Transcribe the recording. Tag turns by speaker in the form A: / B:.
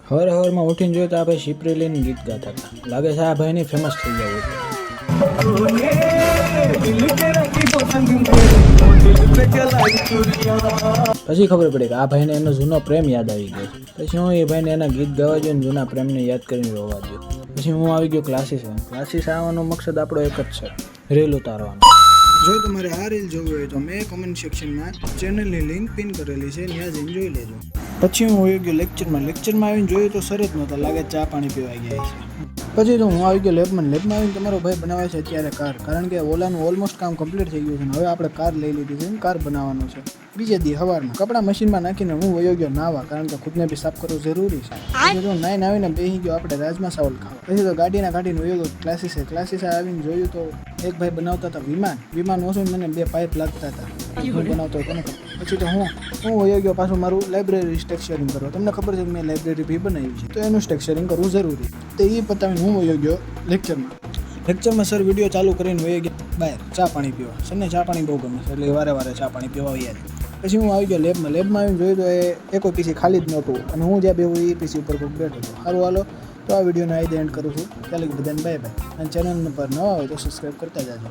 A: હવાર હવારમાં ઉઠીને જોયું તો આ ભાઈ શિપરેલીનું ગીત ગાતા હતા. લાગે છે આ ભાઈની ફેમસ થઈ જવું છે. પછી ખબર પડી કે આ ભાઈને એનો જૂનો પ્રેમ યાદ આવી ગયો. પછી હું એ ભાઈને એના ગીત ગાવા જોઈએ, જૂના પ્રેમને યાદ કરીને રોવા દઉં. પછી હું આવી ગયો ક્લાસીસમાં. ક્લાસીસ આવવાનો મકસદ આપણો એક જ છે, રીલ ઉતારવાનો. જો તમારે આ રીલ જોવી હોય તો મેં કોમેન્ટ સેક્શનમાં ચેનલની લિંક પિન કરેલી છે, ત્યાં જઈને જોઈ લેજો. પછી હું આવી ગયો લેક્ચરમાં આવીને જોયું તો સર જ નહોતા, લાગે ચા પાણી પીવાઈ ગયા છે. પછી તો હું આવી ગયો લેબમાં આવીને તમારો ભાઈ બનાવે છે અત્યારે કાર, કારણ કે ઓલાનું ઓલમોસ્ટ કામ કમ્પ્લીટ થઈ ગયું છે. હવે આપણે કાર લઈ લીધી છે, કાર બનાવવાનું છે. બીજે દી સવારમાં કપડાં મશીનમાં નાખીને હું વયો ગયો નાવા, કારણ કે ખુદને બી સાફ કરવું જરૂરી છે. પછી તો નાઈને આવીને બેસી ગયો આપણે રાજમા ચાવલ ખાવા. પછી તો ગાડીના કાઢીને વયો ગયો ક્લાસીસે આવીને જોયું તો એક ભાઈ બનાવતા હતા વિમાન ઓછું મને 2 પાઇપ લાગતા હતા. હું બનાવતો હતો. પછી તો હું વયો ગયો પાછું મારું લાઇબ્રેરી સ્ટ્રક્ચરિંગ કરવા. તમને ખબર છે કે મેં લાઇબ્રેરી બી બનાવી છે, તો એનું સ્ટ્રક્ચરિંગ કરવું જરૂરી. તો એ પતાવીને હું વયો ગયો લેક્ચરમાં સર વિડીયો ચાલુ કરીને વયો ગયા બહાર ચા પાણી પીવા. સરને ચા પાણી બહુ ગમે છે, એટલે વારે ચા પાણી પીવા આવ્યા. પછી હું આવી ગયો લેબમાં આવીને જોયું તો એ કોઈ પીસી ખાલી જ નહોતું, અને હું જ્યાં બેવું એ પીસી ઉપર કોઈ બેઠો હતો. સારું હાલો, તો આ વિડીયોને આઈ એન્ડ કરું છું. ચાલો બધાને બાય. અને ચેનલ પર નવા હોય તો સબસ્ક્રાઈબ કરતા જાજો.